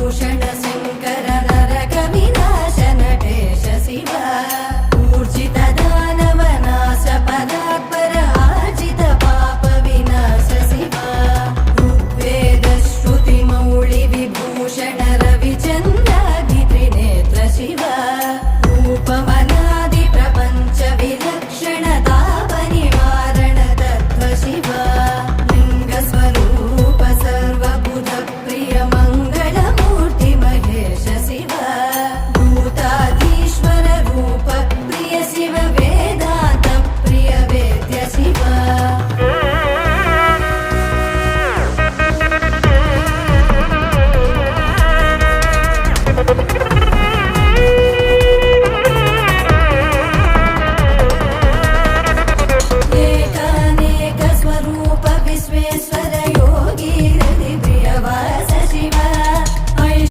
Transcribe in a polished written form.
भूषण शङ्कर नरक विनाशन नटेश शिव ऊर्जित दानवनाश पदात्पर आर्जित पाप विनाश शिव ऋग्वेद श्रुति मौळि विभूषण रविचन्द्र